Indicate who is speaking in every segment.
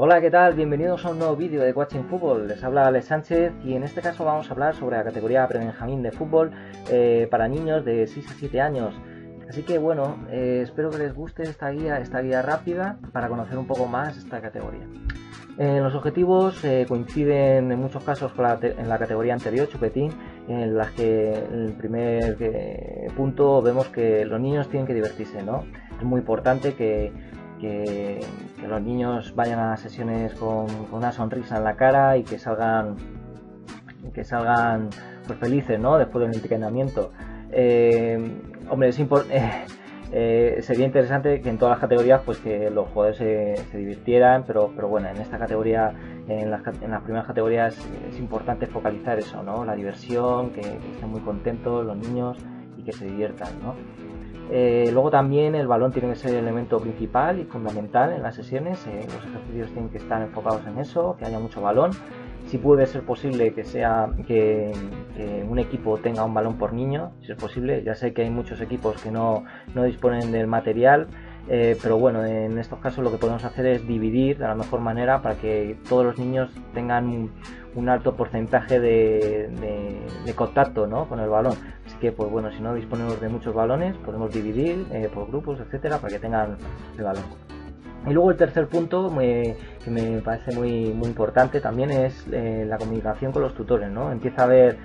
Speaker 1: Hola, ¿qué tal? Bienvenidos a un nuevo vídeo de Coaching Fútbol. Les habla Alex Sánchez y en este caso vamos a hablar sobre la categoría prebenjamín de fútbol para niños de 6 a 7 años. Así que bueno, espero que les guste esta guía rápida para conocer un poco más esta categoría. Los objetivos coinciden en muchos casos con en la categoría anterior, chupetín, en las que en el primer punto vemos que los niños tienen que divertirse, ¿no? Es muy importante que los niños vayan a las sesiones con una sonrisa en la cara y que salgan pues felices, ¿no? Después del entrenamiento. Hombre, sería interesante que en todas las categorías pues que los jugadores se divirtieran, pero bueno, en esta categoría, en las primeras categorías es importante focalizar eso, ¿no? La diversión, que estén muy contentos los niños y que se diviertan, ¿no? Luego también el balón tiene que ser el elemento principal y fundamental en las sesiones. Los ejercicios tienen que estar enfocados en eso, que haya mucho balón. Si puede ser posible que un equipo tenga un balón por niño, si es posible. Ya sé que hay muchos equipos que no disponen del material, pero bueno, en estos casos lo que podemos hacer es dividir de la mejor manera para que todos los niños tengan un alto porcentaje de contacto, ¿no?, con el balón. Así que pues bueno, si no disponemos de muchos balones, podemos dividir por grupos, etcétera, para que tengan el balón. Y luego el tercer punto que me parece muy importante también es la comunicación con los tutores, ¿no? Empieza a haber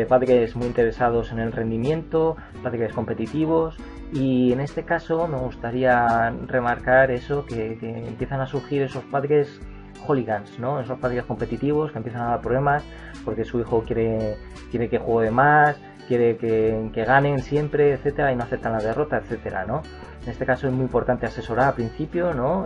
Speaker 1: padres muy interesados en el rendimiento, padres competitivos, y en este caso me gustaría remarcar eso, que empiezan a surgir esos padres hooligans, ¿no? Esos padres competitivos que empiezan a dar problemas porque su hijo quiere que juegue más, quiere que ganen siempre, etcétera, y no aceptan la derrota, etcétera, ¿no? En este caso es muy importante asesorar al principio, ¿no?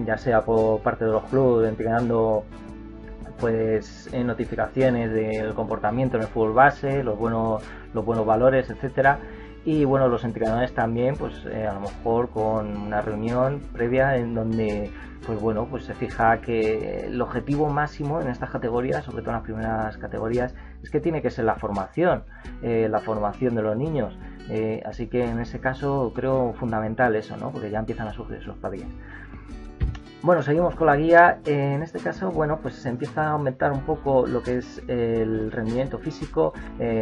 Speaker 1: Ya sea por parte de los clubes, entregando pues notificaciones del comportamiento en el fútbol base, los buenos valores, etcétera. Y bueno, los entrenadores también, pues a lo mejor con una reunión previa en donde pues bueno, pues se fija que el objetivo máximo en estas categorías, sobre todo en las primeras categorías, es que tiene que ser la formación de los niños. Así que en ese caso creo fundamental eso, ¿no? Porque ya empiezan a surgir esos padres. Bueno, seguimos con la guía. En este caso, bueno, pues se empieza a aumentar un poco lo que es el rendimiento físico,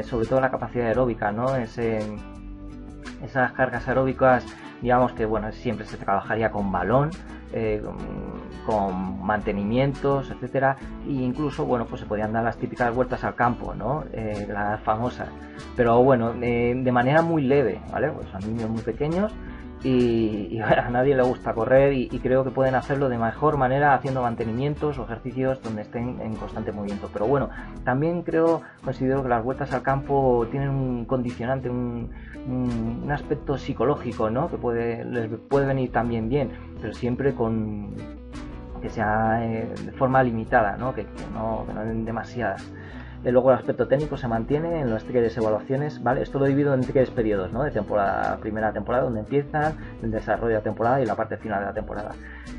Speaker 1: sobre todo la capacidad aeróbica, ¿no? Esas cargas aeróbicas, digamos que bueno, siempre se trabajaría con balón, con mantenimientos, etcétera, e incluso bueno, pues se podían dar las típicas vueltas al campo, ¿no? Las famosas, pero bueno, de manera muy leve, ¿vale? Pues son niños muy pequeños y a nadie le gusta correr y creo que pueden hacerlo de mejor manera haciendo mantenimientos o ejercicios donde estén en constante movimiento. Pero bueno, también considero que las vueltas al campo tienen un condicionante, un aspecto psicológico, ¿no?, que les puede venir también bien, pero siempre que sea de forma limitada, ¿no?, que no den demasiadas. Luego el aspecto técnico se mantiene en las tres evaluaciones, ¿vale? Esto lo divido en tres periodos, ¿no? De temporada, primera temporada, donde empiezan, el desarrollo de la temporada y la parte final de la temporada.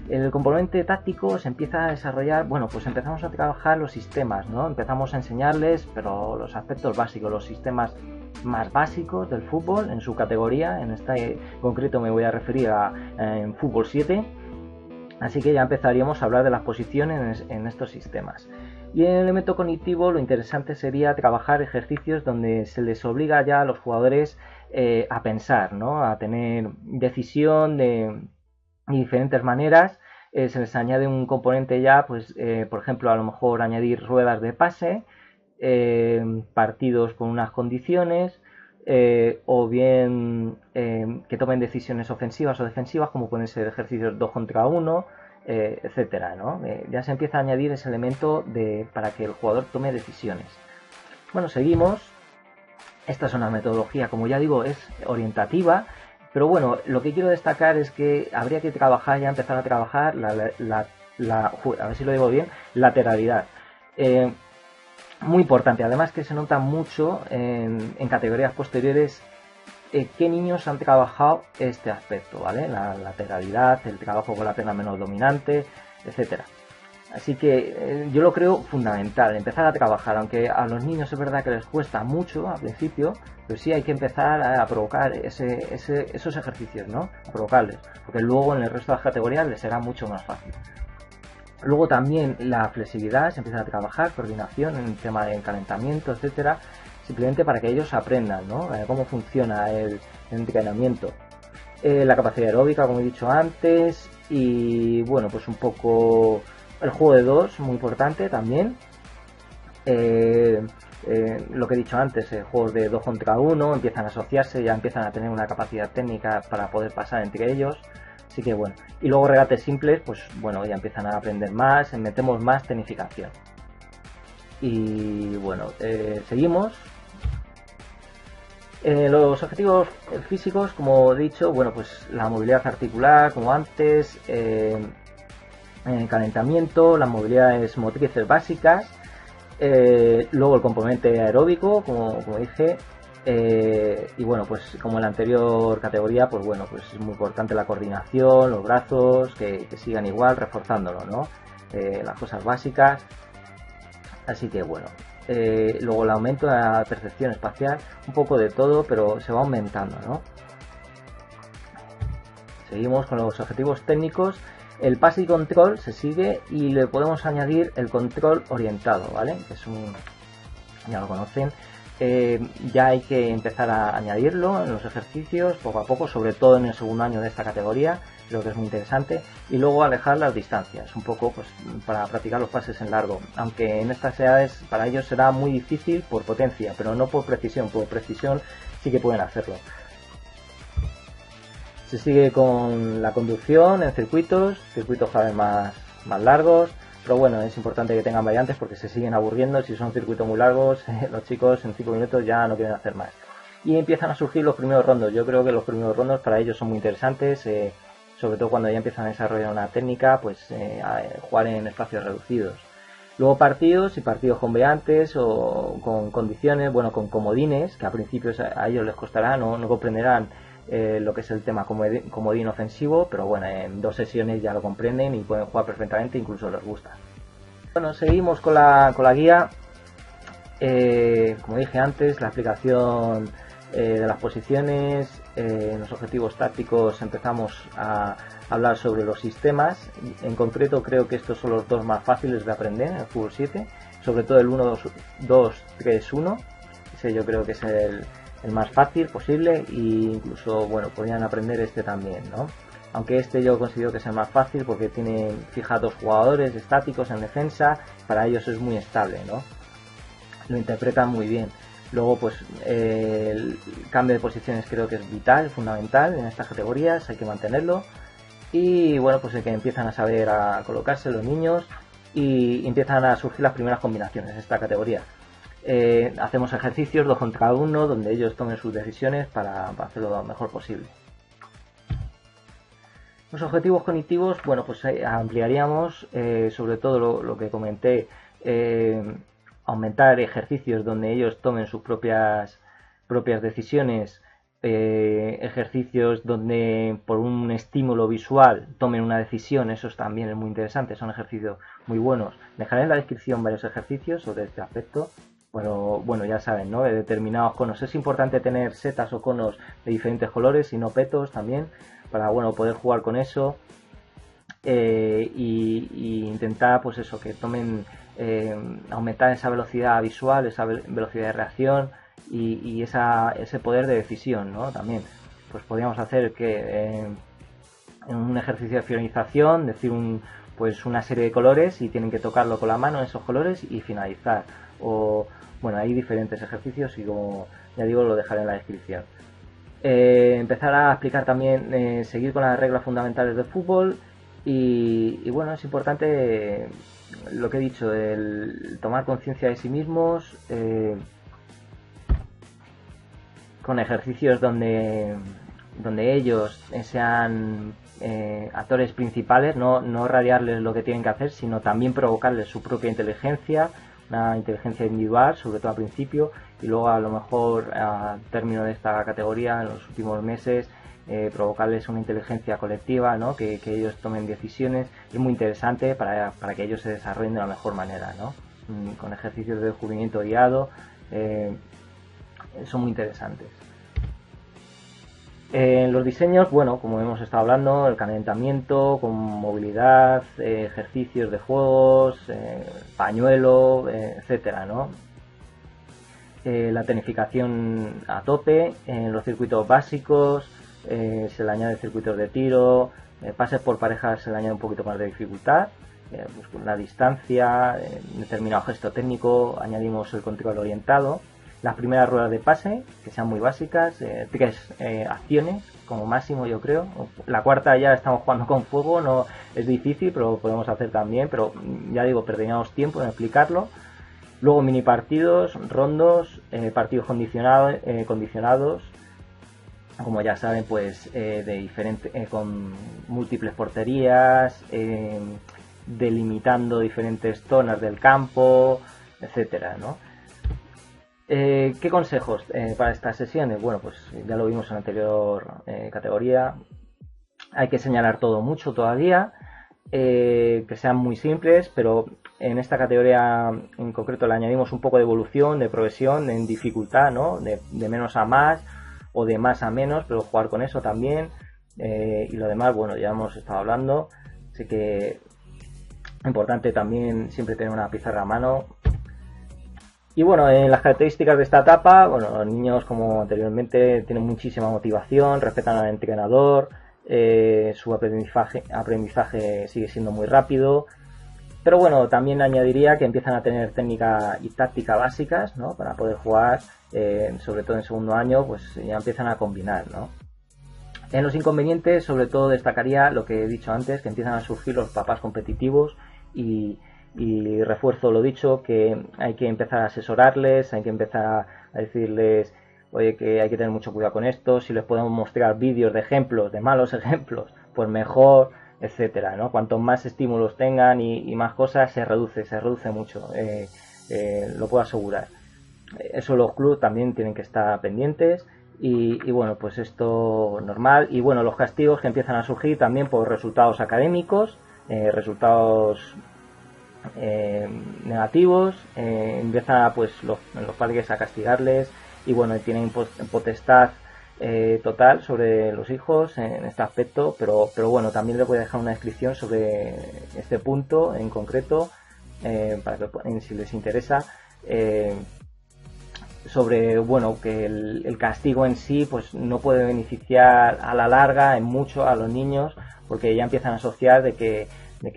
Speaker 1: El componente táctico se empieza a desarrollar, bueno, pues empezamos a trabajar los sistemas, ¿no? Empezamos a enseñarles, pero los aspectos básicos, los sistemas más básicos del fútbol en su categoría. En este concreto me voy a referir en fútbol 7. Así que ya empezaríamos a hablar de las posiciones en estos sistemas. Y en el elemento cognitivo lo interesante sería trabajar ejercicios donde se les obliga ya a los jugadores a pensar, ¿no?, a tener decisión de diferentes maneras. Se les añade un componente ya, pues por ejemplo, a lo mejor añadir ruedas de pase, partidos con unas condiciones, o bien que tomen decisiones ofensivas o defensivas, como pueden ser ejercicios 2 contra 1, etcétera, ¿no? Ya se empieza a añadir ese elemento para que el jugador tome decisiones. Bueno, seguimos. Esta es una metodología, como ya digo, es orientativa, pero bueno, lo que quiero destacar es que habría que empezar a trabajar a ver si lo digo bien, lateralidad. Muy importante, además que se nota mucho en categorías posteriores qué niños han trabajado este aspecto, ¿vale? La lateralidad, el trabajo con la pierna menos dominante, etcétera. Así que yo lo creo fundamental, empezar a trabajar, aunque a los niños es verdad que les cuesta mucho al principio, pero sí hay que empezar a provocar esos ejercicios, ¿no? A provocarles, porque luego en el resto de las categorías les será mucho más fácil. Luego también la flexibilidad, se empieza a trabajar, coordinación en el tema de calentamiento, etcétera, simplemente para que ellos aprendan, ¿no? Cómo funciona el entrenamiento. La capacidad aeróbica, como he dicho antes, y bueno, pues un poco el juego de dos, muy importante también. Lo que he dicho antes, juegos de 2 contra 1 empiezan a asociarse, ya empiezan a tener una capacidad técnica para poder pasar entre ellos. Así que bueno, y luego regates simples, pues bueno, ya empiezan a aprender más, metemos más tecnificación. Y bueno, seguimos. Los objetivos físicos, como he dicho, bueno, pues la movilidad articular, como antes, calentamiento, las movilidades motrices básicas, luego el componente aeróbico, como dije, y bueno, pues como en la anterior categoría, pues bueno, pues es muy importante la coordinación, los brazos, que sigan igual, reforzándolo, ¿no? Las cosas básicas. Así que bueno, luego el aumento de la percepción espacial, un poco de todo, pero se va aumentando, ¿no? Seguimos con los objetivos técnicos. El Pass y Control se sigue y le podemos añadir el control orientado, ¿vale? Que es ya lo conocen. Ya hay que empezar a añadirlo en los ejercicios poco a poco, sobre todo en el segundo año de esta categoría, creo que es muy interesante. Y luego alejar las distancias, un poco pues para practicar los pases en largo, aunque en estas edades para ellos será muy difícil por potencia, pero no por precisión sí que pueden hacerlo. Se sigue con la conducción en circuitos cada vez más largos, pero bueno, es importante que tengan variantes porque se siguen aburriendo. Si son circuitos muy largos, los chicos en 5 minutos ya no quieren hacer más. Y empiezan a surgir los primeros rondos. Yo creo que los primeros rondos para ellos son muy interesantes, sobre todo cuando ya empiezan a desarrollar una técnica, pues a jugar en espacios reducidos. Luego partidos, y partidos con variantes o con condiciones, bueno, con comodines, que a principios a ellos les costará, no comprenderán lo que es el tema comodín ofensivo, pero bueno, en 2 sesiones ya lo comprenden y pueden jugar perfectamente, incluso les gusta. Bueno, seguimos con la guía. Como dije antes, la aplicación de las posiciones, en los objetivos tácticos empezamos a hablar sobre los sistemas. En concreto creo que estos son los dos más fáciles de aprender en el fútbol 7, sobre todo el 1-2-2-3-1, ese yo creo que es el más fácil posible, e incluso bueno, podrían aprender este también, ¿no? Aunque este yo considero que es el más fácil porque tiene fija 2 jugadores estáticos en defensa, para ellos es muy estable, ¿no? Lo interpretan muy bien. Luego pues el cambio de posiciones creo que es vital, fundamental en estas categorías, hay que mantenerlo. Y bueno, pues el que empiezan a saber a colocarse los niños y empiezan a surgir las primeras combinaciones en esta categoría. Hacemos ejercicios 2 contra 1 donde ellos tomen sus decisiones para hacerlo lo mejor posible. Los objetivos cognitivos, bueno, pues ampliaríamos sobre todo lo que comenté, aumentar ejercicios donde ellos tomen sus propias decisiones, ejercicios donde por un estímulo visual tomen una decisión, eso también es muy interesante, son ejercicios muy buenos. Dejaré en la descripción varios ejercicios sobre este aspecto. Bueno, ya saben, ¿no? De determinados conos. Es importante tener setas o conos de diferentes colores y no petos también, para bueno, poder jugar con eso y intentar pues eso, que tomen, aumentar esa velocidad visual, esa velocidad de reacción y ese poder de decisión, ¿no? También pues podríamos hacer que en un ejercicio de finalización decir pues una serie de colores y tienen que tocarlo con la mano esos colores y finalizar. O bueno, hay diferentes ejercicios y como ya digo lo dejaré en la descripción. Empezar a explicar también, seguir con las reglas fundamentales del fútbol y bueno, es importante lo que he dicho, el tomar conciencia de sí mismos, con ejercicios donde ellos sean actores principales, no radiarles lo que tienen que hacer, sino también provocarles su propia inteligencia, una inteligencia individual, sobre todo al principio, y luego a lo mejor a término de esta categoría, en los últimos meses, provocarles una inteligencia colectiva, ¿no? que ellos tomen decisiones. Es muy interesante para que ellos se desarrollen de la mejor manera, ¿no? Con ejercicios de descubrimiento guiado, son muy interesantes. Los diseños, bueno, como hemos estado hablando, el calentamiento, con movilidad, ejercicios de juegos, pañuelo, etcétera, ¿no? La tecnificación a tope, en los circuitos básicos, se le añade circuitos de tiro, pases por parejas se le añade un poquito más de dificultad, pues con la distancia, determinado gesto técnico, añadimos el control orientado, las primeras ruedas de pase, que sean muy básicas, 3 acciones como máximo yo creo, la cuarta ya estamos jugando con fuego, no es difícil, pero lo podemos hacer también, pero ya digo, perderíamos tiempo en explicarlo. Luego mini partidos, rondos, partidos condicionados, como ya saben, pues con múltiples porterías, delimitando diferentes zonas del campo, etcétera, ¿no? ¿Qué consejos para estas sesiones? Bueno, pues ya lo vimos en la anterior categoría. Hay que señalar todo mucho todavía, que sean muy simples, pero en esta categoría en concreto le añadimos un poco de evolución, de progresión en dificultad, ¿no? De menos a más o de más a menos, pero jugar con eso también. Y lo demás, bueno, ya hemos estado hablando. Así que importante también siempre tener una pizarra a mano. Y bueno, en las características de esta etapa, bueno, los niños, como anteriormente, tienen muchísima motivación, respetan al entrenador, su aprendizaje sigue siendo muy rápido. Pero bueno, también añadiría que empiezan a tener técnica y táctica básicas, ¿no? Para poder jugar, sobre todo en segundo año, pues ya empiezan a combinar, ¿no? En los inconvenientes, sobre todo destacaría lo que he dicho antes, que empiezan a surgir los papás competitivos y refuerzo lo dicho, que hay que empezar a asesorarles, hay que empezar a decirles, oye, que hay que tener mucho cuidado con esto, si les podemos mostrar vídeos de ejemplos, de malos ejemplos, pues mejor, etcétera, ¿no? Cuanto más estímulos tengan y más cosas, se reduce mucho, lo puedo asegurar. Eso los clubes también tienen que estar pendientes y bueno, pues esto normal. Y bueno, los castigos que empiezan a surgir también por resultados académicos, resultados negativos, empieza pues los padres a castigarles y bueno, tienen potestad total sobre los hijos en este aspecto, pero bueno, también les voy a dejar una descripción sobre este punto en concreto, para que si les interesa, sobre bueno, que el castigo en sí pues no puede beneficiar a la larga en mucho a los niños, porque ya empiezan a asociar de que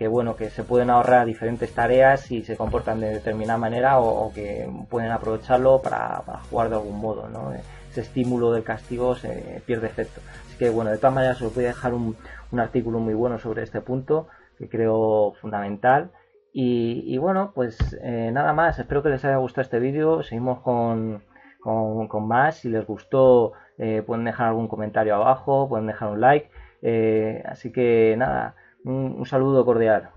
Speaker 1: bueno, que se pueden ahorrar diferentes tareas si se comportan de determinada manera o que pueden aprovecharlo para jugar de algún modo, ¿no? Ese estímulo del castigo se pierde efecto. Así que bueno, de todas maneras os voy a dejar un artículo muy bueno sobre este punto que creo fundamental. Y bueno, pues nada más, espero que les haya gustado este vídeo. Seguimos con más. Si les gustó, pueden dejar algún comentario abajo, pueden dejar un like. Así que nada, un saludo cordial.